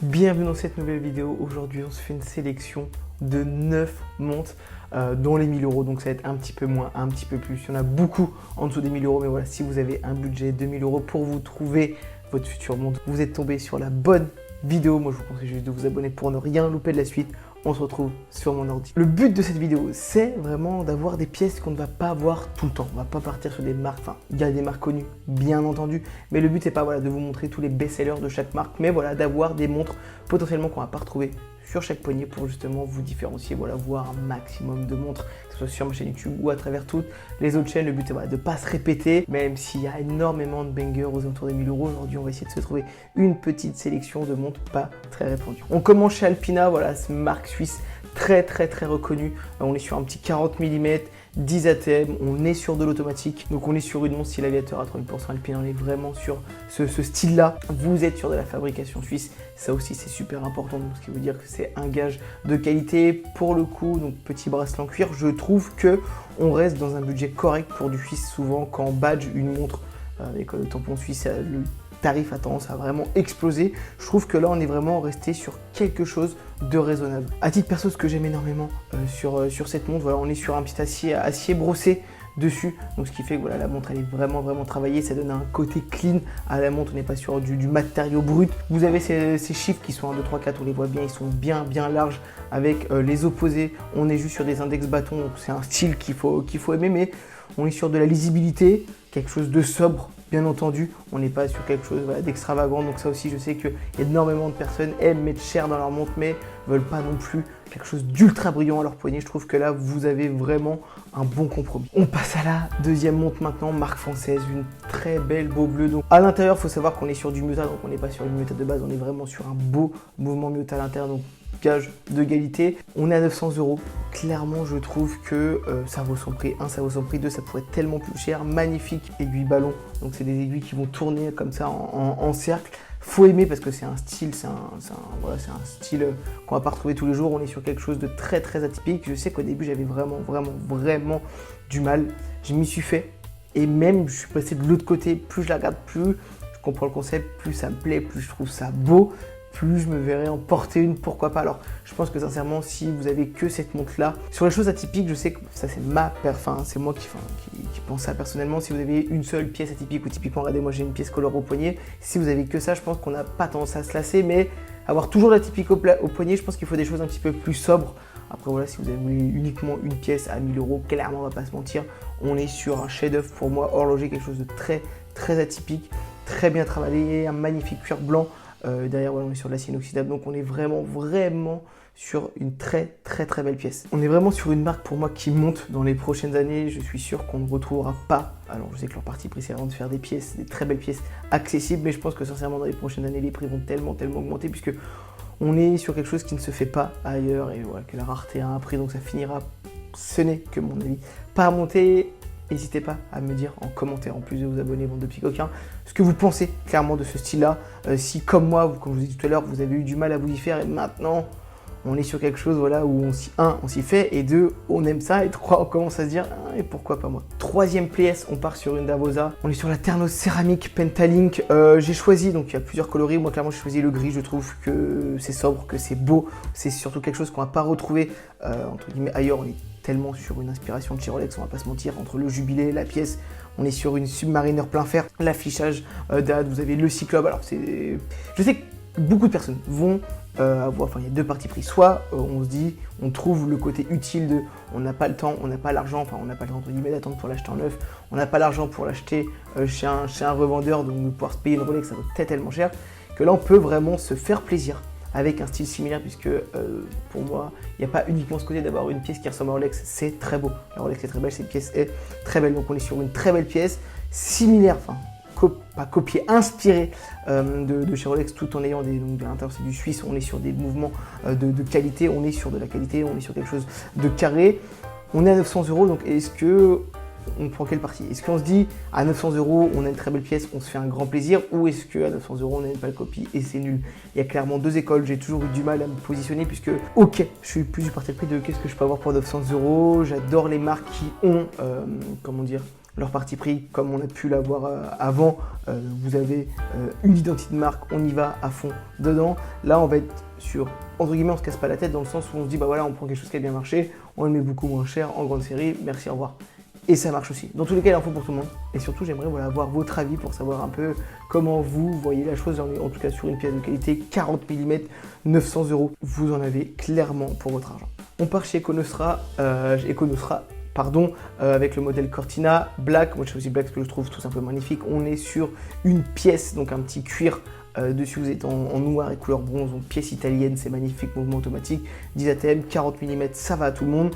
Bienvenue dans cette nouvelle vidéo. Aujourd'hui, on se fait une sélection de 9 montres dans les 1000 euros. Donc ça va être un petit peu moins, un petit peu plus. Il y en a beaucoup en dessous des 1000 euros. Mais voilà, si vous avez un budget de 1000 euros pour vous trouver votre future montre, vous êtes tombé sur la bonne vidéo. Moi, je vous conseille juste de vous abonner pour ne rien louper de la suite. On se retrouve sur mon ordi. Le but de cette vidéo, c'est vraiment d'avoir des pièces qu'on ne va pas voir tout le temps. On ne va pas partir sur des marques, enfin, il y a des marques connues, bien entendu, mais le but, c'est pas voilà, de vous montrer tous les best-sellers de chaque marque, mais voilà, d'avoir des montres potentiellement qu'on ne va pas retrouver sur chaque poignet pour justement vous différencier, voilà, voir un maximum de montres, que ce soit sur ma chaîne YouTube ou à travers toutes les autres chaînes. Le but, c'est voilà, de ne pas se répéter, même s'il y a énormément de bangers aux alentours des 1000 euros. Aujourd'hui, on va essayer de se trouver une petite sélection de montres pas très répandues. On commence chez Alpina, voilà, c'est une marque suisse très reconnue. On est sur un petit 40 mm, 10 ATM, on est sur de l'automatique. Donc on est sur une montre style aviateur à 30% Alpina, on est vraiment sur ce style-là. Vous êtes sur de la fabrication suisse, ça aussi c'est super important, donc ce qui veut dire que c'est un gage de qualité. Pour le coup, donc petit bracelet en cuir, je trouve que on reste dans un budget correct pour du suisse. Souvent quand on badge une montre avec le tampon suisse, le tarif a tendance à vraiment exploser. Je trouve que là, on est vraiment resté sur quelque chose de raisonnable. À titre perso, ce que j'aime énormément sur cette montre, voilà, on est sur un petit acier brossé dessus, donc ce qui fait que voilà, la montre elle est vraiment travaillée, ça donne un côté clean à la montre, on n'est pas sur du matériau brut. Vous avez ces chiffres qui sont 1, 2, 3, 4, on les voit bien, ils sont bien larges avec les opposés. On est juste sur des index bâtons, donc c'est un style qu'il faut aimer, mais on est sur de la lisibilité, quelque chose de sobre. Bien entendu, on n'est pas sur quelque chose voilà, d'extravagant, donc ça aussi je sais que énormément de personnes aiment mettre cher dans leur montre mais ne veulent pas non plus quelque chose d'ultra brillant à leur poignet. Je trouve que là vous avez vraiment un bon compromis. On passe à la deuxième montre maintenant, marque française, une très belle beau bleu. Donc à l'intérieur, il faut savoir qu'on est sur du Miyota, donc on n'est pas sur une Miyota de base, on est vraiment sur un beau mouvement Miyota à l'intérieur. Donc gage de qualité. On est à 900 euros. Clairement, je trouve que ça vaut son prix. 1, ça vaut son prix. 2, ça pourrait être tellement plus cher. Magnifique aiguille ballon. Donc, c'est des aiguilles qui vont tourner comme ça en cercle. Faut aimer parce que c'est un style, c'est un style qu'on va pas retrouver tous les jours. On est sur quelque chose de très atypique. Je sais qu'au début, j'avais vraiment du mal. Je m'y suis fait. Et même, je suis passé de l'autre côté. Plus je la regarde, plus je comprends le concept, plus ça me plaît, plus je trouve ça beau. Plus je me verrais en porter une, pourquoi pas. Alors, je pense que sincèrement, si vous avez que cette montre-là, sur les choses atypiques, je sais que ça c'est c'est moi qui pense ça personnellement. Si vous avez une seule pièce atypique ou typiquement, regardez, moi j'ai une pièce color au poignet. Si vous avez que ça, je pense qu'on n'a pas tendance à se lasser, mais avoir toujours l'atypique au poignet, je pense qu'il faut des choses un petit peu plus sobres. Après voilà, si vous avez uniquement une pièce à 1000 euros, clairement, on va pas se mentir, on est sur un chef-d'œuvre pour moi, horloger, quelque chose de très atypique, très bien travaillé, un magnifique cuir blanc. Derrière, voilà, on est sur de l'acier inoxydable, donc on est vraiment sur une très belle pièce. On est vraiment sur une marque pour moi qui monte dans les prochaines années. Je suis sûr qu'on ne retrouvera pas. Alors je sais que leur parti pris c'est vraiment de faire des très belles pièces accessibles, mais je pense que sincèrement dans les prochaines années les prix vont tellement augmenter puisque on est sur quelque chose qui ne se fait pas ailleurs et voilà, que la rareté a un prix, donc ça finira, ce n'est que mon avis, par monter. N'hésitez pas à me dire en commentaire, en plus de vous abonner, bande de petits coquins, ce que vous pensez clairement de ce style-là. Si, comme moi, comme je vous ai dit tout à l'heure, vous avez eu du mal à vous y faire et maintenant, on est sur quelque chose voilà, où on s'y fait, et 2, on aime ça, et 3, on commence à se dire, et pourquoi pas moi. Troisième pièce, on part sur une Davosa. On est sur la Ternos céramique Pentalink. J'ai choisi, donc il y a plusieurs coloris. Moi, clairement, j'ai choisi le gris. Je trouve que c'est sobre, que c'est beau. C'est surtout quelque chose qu'on va pas retrouver, entre guillemets, ailleurs. On est tellement sur une inspiration de chez Rolex, on va pas se mentir, entre le jubilé, la pièce, on est sur une Submariner plein fer, l'affichage date, vous avez le cyclope. Alors je sais que beaucoup de personnes vont avoir, enfin il y a deux parties pris, soit on se dit, on trouve le côté utile de, on n'a pas le temps, on n'a pas l'argent, enfin on n'a pas le temps entre guillemets d'attendre pour l'acheter en neuf, on n'a pas l'argent pour l'acheter chez un revendeur, donc de pouvoir se payer une Rolex, ça coûte tellement cher, que là on peut vraiment se faire plaisir avec un style similaire, puisque pour moi, il n'y a pas uniquement ce côté d'avoir une pièce qui ressemble à Rolex, c'est très beau. La Rolex est très belle, cette pièce est très belle, donc on est sur une très belle pièce, similaire, enfin, pas copiée, inspirée de chez Rolex, tout en ayant donc à l'intérieur c'est du suisse, on est sur des mouvements de qualité, on est sur de la qualité, on est sur quelque chose de carré. On est à 900 euros, donc est-ce que on prend quelle partie? Est-ce qu'on se dit à 900 euros on a une très belle pièce, on se fait un grand plaisir, ou est-ce qu'à 900 euros on n'a pas de copie et c'est nul? Il y a clairement deux écoles, j'ai toujours eu du mal à me positionner puisque ok, je suis plus du parti pris de qu'est-ce que je peux avoir pour 900 euros. J'adore les marques qui ont, comment dire, leur parti pris, comme on a pu l'avoir avant. Vous avez une identité de marque, on y va à fond dedans. Là, on va être sur, entre guillemets, on se casse pas la tête dans le sens où on se dit, bah voilà, on prend quelque chose qui a bien marché, on le met beaucoup moins cher en grande série, merci, au revoir. Et ça marche aussi. Dans tous les cas, il en faut pour tout le monde. Et surtout, j'aimerais avoir votre avis pour savoir un peu comment vous voyez la chose. En tout cas, sur une pièce de qualité 40 mm, 900 €, vous en avez clairement pour votre argent. On part chez Econostra, avec le modèle Cortina Black. Moi, je choisis Black parce que je trouve tout simplement magnifique. On est sur une pièce, donc un petit cuir. Dessus, vous êtes en noir et couleur bronze, donc pièce italienne, c'est magnifique, mouvement automatique, 10 ATM, 40 mm, ça va à tout le monde.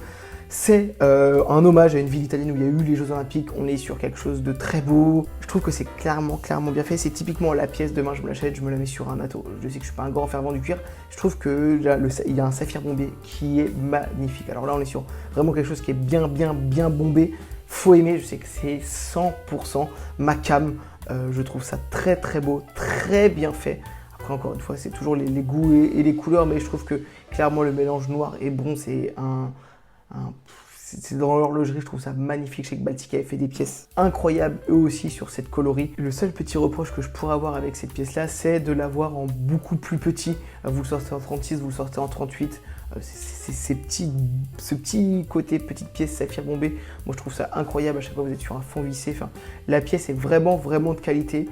C'est un hommage à une ville italienne où il y a eu les Jeux Olympiques. On est sur quelque chose de très beau. Je trouve que c'est clairement bien fait. C'est typiquement la pièce, demain je me l'achète, je me la mets sur un atto. Je sais que je suis pas un grand fervent du cuir. Je trouve que là, il y a un saphir bombé qui est magnifique. Alors là, on est sur vraiment quelque chose qui est bien bombé. Faut aimer, je sais que c'est 100% ma cam. Je trouve ça très beau, très bien fait. Après, encore une fois, c'est toujours les goûts et les couleurs, mais je trouve que clairement le mélange noir et brun, c'est dans l'horlogerie, je trouve ça magnifique. Je sais que Baltica a fait des pièces incroyables eux aussi sur cette coloris. Le seul petit reproche que je pourrais avoir avec cette pièce là, c'est de l'avoir en beaucoup plus petit. Vous le sortez en 36, vous le sortez en 38. Ce petit côté petite pièce saphir bombé, moi je trouve ça incroyable. À chaque fois vous êtes sur un fond vissé. Enfin, la pièce est vraiment de qualité.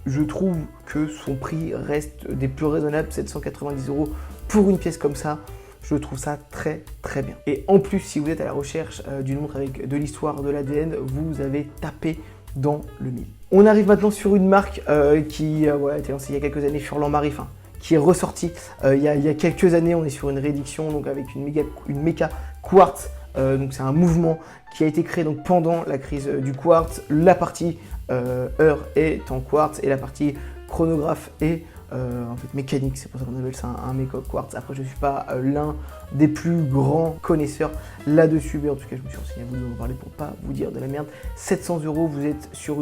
Je trouve que son prix reste des plus raisonnables, 790 € pour une pièce comme ça. Je trouve ça très bien. Et en plus, si vous êtes à la recherche d'une montre avec de l'histoire, de l'ADN, vous avez tapé dans le mille. On arrive maintenant sur une marque qui a été lancée il y a quelques années, Furlan Marie, qui est ressortie il y a quelques années. On est sur une réédition donc avec une méca quartz. Donc c'est un mouvement qui a été créé donc pendant la crise du quartz. La partie heure est en quartz et la partie chronographe est en fait mécanique, c'est pour ça qu'on appelle ça un méca quartz. Après je ne suis pas l'un des plus grands connaisseurs là-dessus, mais en tout cas je me suis renseigné à vous en parler pour pas vous dire de la merde. 700 €, vous êtes sur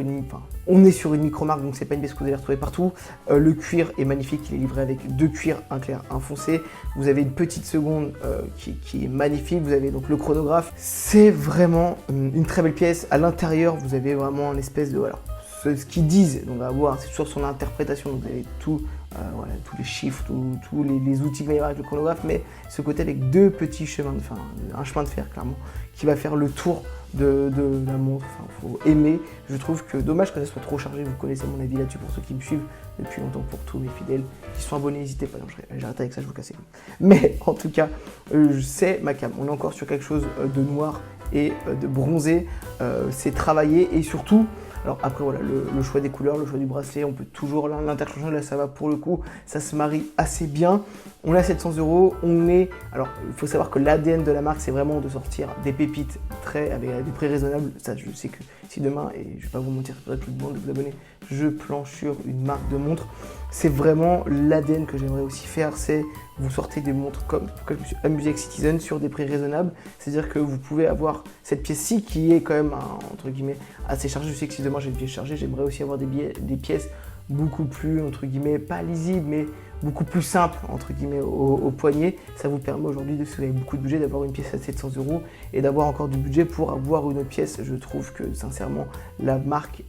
on est sur une micro-marque, donc c'est pas une pièce que vous allez retrouver partout. Le cuir est magnifique, il est livré avec deux cuirs, un clair, un foncé. Vous avez une petite seconde qui est magnifique, vous avez donc le chronographe. C'est vraiment une très belle pièce. À l'intérieur, vous avez vraiment une espèce de... ce qu'ils disent, donc on va voir, c'est sur son interprétation, donc vous avez tous les chiffres, tous les outils qu'il va y avoir avec le chronographe, mais ce côté avec deux petits chemins, un chemin de fer clairement, qui va faire le tour de la montre. Faut aimer. Je trouve que dommage que ça soit trop chargé. Vous connaissez mon avis là-dessus pour ceux qui me suivent depuis longtemps, pour tous mes fidèles qui sont abonnés, n'hésitez pas. J'arrête avec ça, je vous casse les couilles. Mais en tout cas, c'est ma cam. On est encore sur quelque chose de noir et de bronzé. C'est travaillé et surtout. Alors après voilà, le choix des couleurs, le choix du bracelet, on peut toujours l'interchanger, là ça va pour le coup, ça se marie assez bien. On est à 700 €, alors il faut savoir que l'ADN de la marque c'est vraiment de sortir des pépites avec des prix raisonnables. Ça je sais que si demain, et je vais pas vous mentir, c'est pour ça que je vous demande de vous abonner, je planche sur une marque de montre, c'est vraiment l'ADN que j'aimerais aussi faire, c'est vous sortez des montres comme je me suis amusé avec Citizen sur des prix raisonnables, c'est-à-dire que vous pouvez avoir cette pièce-ci qui est quand même entre guillemets assez chargée. Je sais que si demain j'ai une pièce chargée, j'aimerais aussi avoir des pièces beaucoup plus entre guillemets pas lisibles mais beaucoup plus simples entre guillemets au poignet. Ça vous permet aujourd'hui, si vous avez beaucoup de budget, d'avoir une pièce à 700 € et d'avoir encore du budget pour avoir une autre pièce. Je trouve que sincèrement la marque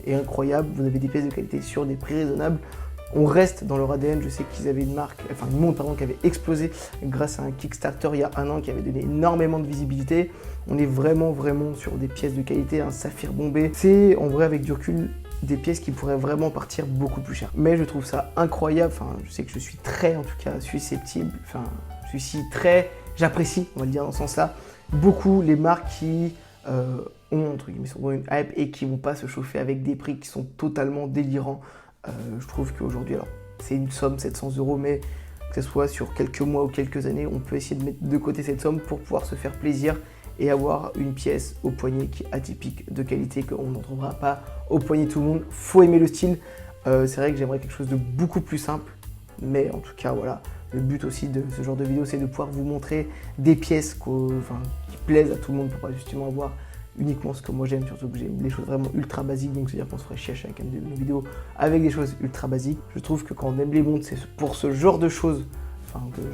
est incroyable. Vous avez des pièces de qualité sur des prix raisonnables. On reste dans leur ADN. Je sais qu'ils avaient une montre qui avait explosé grâce à un Kickstarter il y a un an qui avait donné énormément de visibilité. On est vraiment sur des pièces de qualité, un saphir bombé. C'est en vrai avec du recul des pièces qui pourraient vraiment partir beaucoup plus cher. Mais je trouve ça incroyable. Je sais que je suis très en tout cas susceptible. J'apprécie, on va le dire dans ce sens-là, beaucoup les marques qui ont entre guillemets sont dans une hype et qui vont pas se chauffer avec des prix qui sont totalement délirants. Je trouve qu'aujourd'hui, alors c'est une somme 700 €, mais que ce soit sur quelques mois ou quelques années, on peut essayer de mettre de côté cette somme pour pouvoir se faire plaisir et avoir une pièce au poignet qui est atypique, de qualité, qu'on n'en trouvera pas au poignet de tout le monde. Faut aimer le style. C'est vrai que j'aimerais quelque chose de beaucoup plus simple, mais en tout cas voilà, le but aussi de ce genre de vidéo, c'est de pouvoir vous montrer des pièces qui plaisent à tout le monde pour pas justement avoir uniquement ce que moi j'aime, surtout que j'aime les choses vraiment ultra basiques, donc c'est-à-dire qu'on se ferait chier à chacun de nos vidéos avec des choses ultra basiques. Je trouve que quand on aime les montres, c'est pour ce genre de choses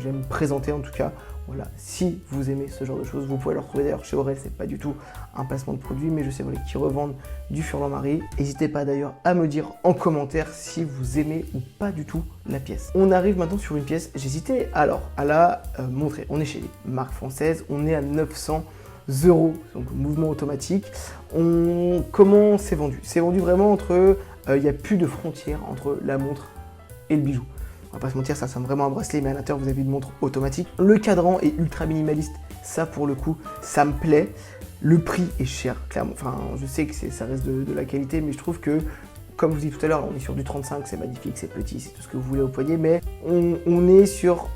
j'aime présenter en tout cas. Voilà, si vous aimez ce genre de choses, vous pouvez le retrouver d'ailleurs chez Aurel, c'est pas du tout un placement de produit, mais je sais voilà, qu'ils revendent du Furlan-Marie. N'hésitez pas d'ailleurs à me dire en commentaire si vous aimez ou pas du tout la pièce. On arrive maintenant sur une pièce, j'hésitais alors à la montrer. On est chez les marques françaises, on est à 900 €, donc mouvement automatique. Comment c'est vendu? C'est vendu vraiment entre, il n'y a plus de frontières entre la montre et le bijou. On va pas se mentir, ça ressemble vraiment à un bracelet, mais à l'intérieur, vous avez une montre automatique. Le cadran est ultra minimaliste, ça pour le coup, ça me plaît. Le prix est cher, clairement. Enfin, je sais que ça reste de la qualité, mais je trouve que, comme je vous dis tout à l'heure, on est sur du 35, c'est magnifique, c'est petit, c'est tout ce que vous voulez au poignet, mais on est sur,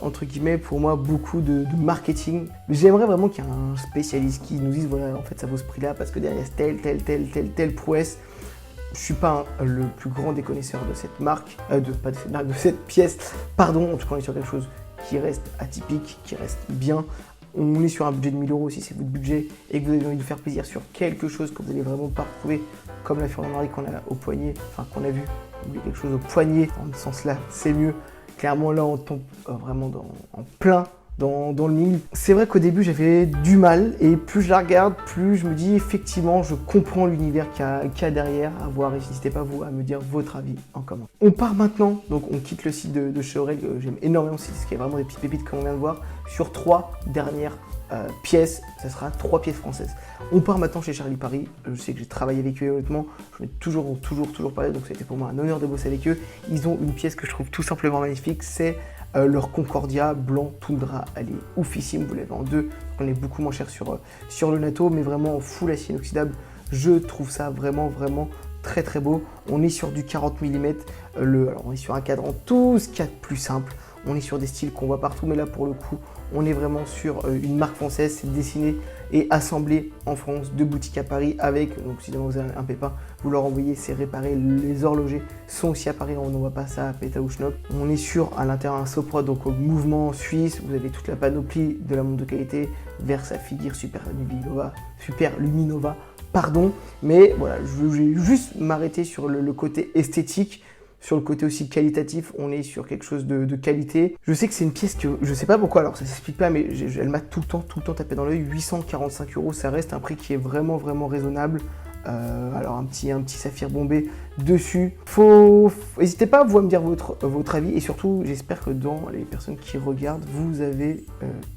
entre guillemets, pour moi, beaucoup de marketing. J'aimerais vraiment qu'il y ait un spécialiste qui nous dise, voilà, en fait, ça vaut ce prix-là, parce que derrière, telle prouesse. Je suis pas le plus grand des connaisseurs de cette marque, de cette pièce, pardon, en tout cas on est sur quelque chose qui reste atypique, qui reste bien. On est sur un budget de 1000 € si c'est votre budget et que vous avez envie de faire plaisir sur quelque chose que vous n'allez vraiment pas retrouver comme la Furlan-Marie qu'on a au poignet, enfin qu'on a vu, vous voulez quelque chose au poignet, en ce sens-là, c'est mieux. Clairement là on tombe vraiment en plein dans le mille. C'est vrai qu'au début j'avais du mal et plus je la regarde, plus je me dis effectivement je comprends l'univers qu'il y a derrière à voir et n'hésitez pas vous à me dire votre avis en commentaire. On part maintenant, donc on quitte le site de chez Aurel, j'aime énormément ce qui est vraiment des petites pépites comme on vient de voir, sur 3 dernières pièces, ça sera 3 pièces françaises. On part maintenant chez Charlie Paris, je sais que j'ai travaillé avec eux honnêtement, je m'ai toujours parlé, donc c'était pour moi un honneur de bosser avec eux. Ils ont une pièce que je trouve tout simplement magnifique, c'est leur Concordia blanc Tundra, elle est oufissime, vous l'avez en 2, on est beaucoup moins cher sur le NATO, mais vraiment en full acier inoxydable, je trouve ça vraiment très beau. On est sur du 40 mm, alors on est sur un cadran tout ce qu'il y a de plus simple, on est sur des styles qu'on voit partout, mais là pour le coup, on est vraiment sur une marque française, c'est dessiné et assemblé en France, 2 boutiques à Paris avec, donc si jamais vous avez un pépin, vous leur envoyez, c'est réparé, les horlogers sont aussi à Paris, on ne voit pas ça à Péta ou Schnock. On est sur à l'intérieur un Sopra, donc au mouvement suisse, vous avez toute la panoplie de la montre de qualité, Versa Figure, Super Luminova, pardon, mais voilà, je vais juste m'arrêter sur le côté esthétique. Sur le côté aussi qualitatif, on est sur quelque chose de qualité. Je sais que c'est une pièce que, je sais pas pourquoi, alors ça s'explique pas, mais elle m'a tout le temps tapé dans l'œil. 845 €, ça reste un prix qui est vraiment raisonnable. Alors un petit saphir bombé dessus. N'hésitez pas vous à me dire votre avis et surtout, j'espère que dans les personnes qui regardent, vous avez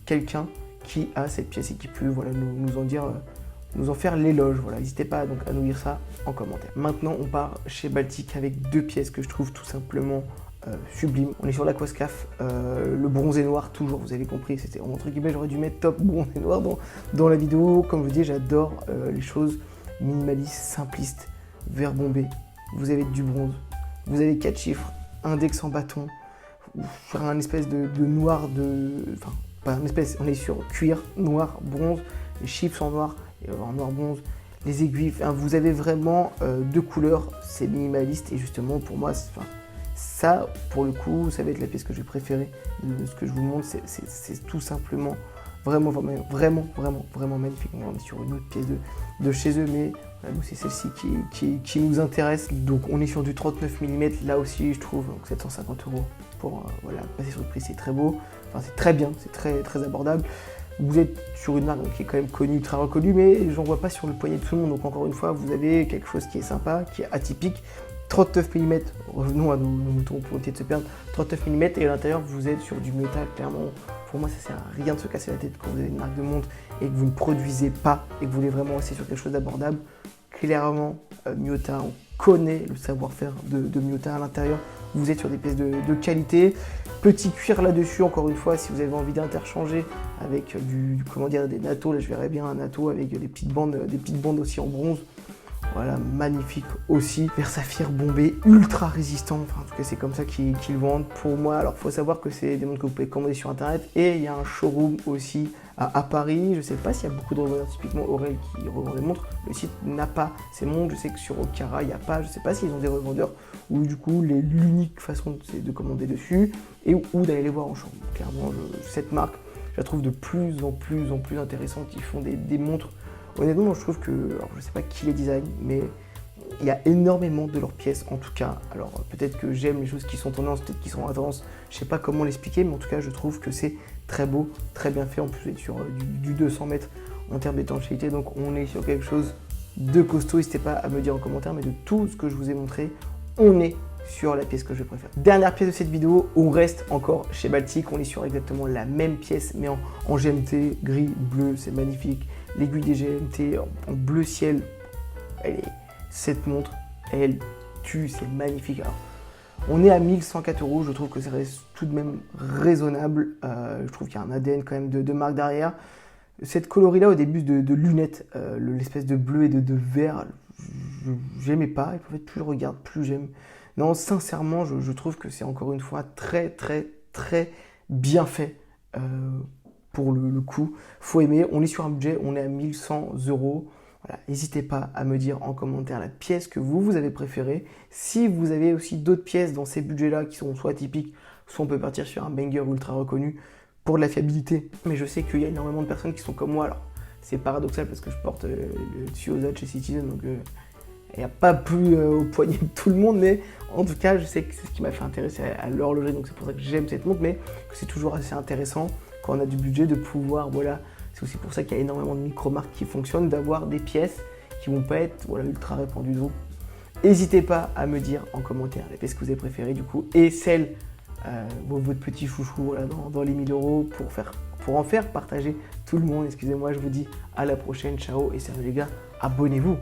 quelqu'un qui a cette pièce et qui peut voilà, nous en faire l'éloge. Voilà, n'hésitez pas donc à nous dire ça en commentaire. Maintenant, on part chez Baltic avec 2 pièces que je trouve tout simplement sublimes. On est sur l'Aquascaf, le bronzé noir, toujours, vous avez compris, c'était entre guillemets, j'aurais dû mettre top bronzé noir dans la vidéo. Comme je vous dis, j'adore les choses minimalistes, simplistes, vert bombé. Vous avez du bronze, vous avez 4 chiffres, index en bâton, sur un espèce de noir enfin, pas un espèce, on est sur cuir, noir, bronze, les chiffres en noir, en noir bronze, les aiguilles, enfin, vous avez vraiment 2 couleurs, c'est minimaliste et justement pour moi, ça pour le coup, ça va être la pièce que j'ai préférée de ce que je vous montre, c'est tout simplement vraiment magnifique. On est sur une autre pièce de chez eux, mais nous c'est celle-ci qui nous intéresse. Donc on est sur du 39 mm, là aussi je trouve, donc 750 € pour voilà, passer sur le prix, c'est très beau, enfin c'est très bien, c'est très abordable. Vous êtes sur une marque qui est quand même connue, très reconnue, mais j'en vois pas sur le poignet de tout le monde. Donc encore une fois, vous avez quelque chose qui est sympa, qui est atypique. 39 mm, revenons à nos moutons pour éviter de se perdre. 39 mm et à l'intérieur, vous êtes sur du Miyota. Clairement, pour moi, ça sert à rien de se casser la tête quand vous avez une marque de montre et que vous ne produisez pas et que vous voulez vraiment rester sur quelque chose d'abordable. Clairement, Miyota, on connaît le savoir-faire de Miyota à l'intérieur. Vous êtes sur des pièces de qualité. Petit cuir là-dessus, encore une fois, si vous avez envie d'interchanger avec des nattos, là je verrais bien un natto avec des petites bandes aussi en bronze. Voilà, magnifique aussi. Vers saphir bombé, ultra résistant. Enfin, en tout cas, c'est comme ça qu'ils le vendent pour moi. Alors, il faut savoir que c'est des montres que vous pouvez commander sur Internet. Et il y a un showroom aussi à Paris. Je ne sais pas s'il y a beaucoup de revendeurs, typiquement Aurel qui revend des montres. Le site n'a pas ces montres. Je sais que sur Okara, il n'y a pas. Je ne sais pas s'ils ont des revendeurs où du coup, l'unique façon, c'est de commander dessus et ou d'aller les voir en showroom. Clairement, cette marque, je la trouve de plus en plus intéressante. Ils font des montres. Honnêtement, je trouve que, alors je sais pas qui les design, mais il y a énormément de leurs pièces en tout cas. Alors peut-être que j'aime les choses qui sont tendances, peut-être qui sont à tendance Je sais pas comment l'expliquer, mais en tout cas, je trouve que c'est très beau, très bien fait. En plus, on est sur du 200 mètres en termes d'étanchéité, donc on est sur quelque chose de costaud. N'hésitez pas à me dire en commentaire, mais de tout ce que je vous ai montré, on est sur la pièce que je préfère. Dernière pièce de cette vidéo, on reste encore chez Baltic, on est sur exactement la même pièce, mais en GMT, gris, bleu, c'est magnifique. L'aiguille des GMT en bleu ciel, cette montre, elle tue, c'est magnifique. Alors, on est à 1104 €, je trouve que ça reste tout de même raisonnable. Je trouve qu'il y a un ADN quand même de marque derrière. Cette coloris-là au début de lunettes, l'espèce de bleu et de vert, j'aimais pas. Et en fait, plus je regarde, plus j'aime. Non, sincèrement, je trouve que c'est encore une fois très, très, très bien fait pour le coup. Faut aimer. On est sur un budget, on est à 1100 €. Voilà, n'hésitez pas à me dire en commentaire la pièce que vous avez préférée. Si vous avez aussi d'autres pièces dans ces budgets-là qui sont soit typiques, soit on peut partir sur un banger ultra reconnu pour de la fiabilité. Mais je sais qu'il y a énormément de personnes qui sont comme moi. Alors, c'est paradoxal parce que je porte le Tuosa chez Citizen, donc il n'y a pas plus au poignet de tout le monde, mais en tout cas, je sais que c'est ce qui m'a fait intéresser à l'horlogerie, donc c'est pour ça que j'aime cette montre, mais que c'est toujours assez intéressant quand on a du budget de pouvoir, voilà, c'est aussi pour ça qu'il y a énormément de micro-marques qui fonctionnent, d'avoir des pièces qui vont pas être voilà, ultra répandues. Donc, n'hésitez pas à me dire en commentaire les pièces que vous avez préférées du coup, et celles, votre petit chouchou voilà, dans les 1000 € pour en faire partager tout le monde. Excusez-moi, je vous dis à la prochaine, ciao, et sérieux les gars, abonnez-vous.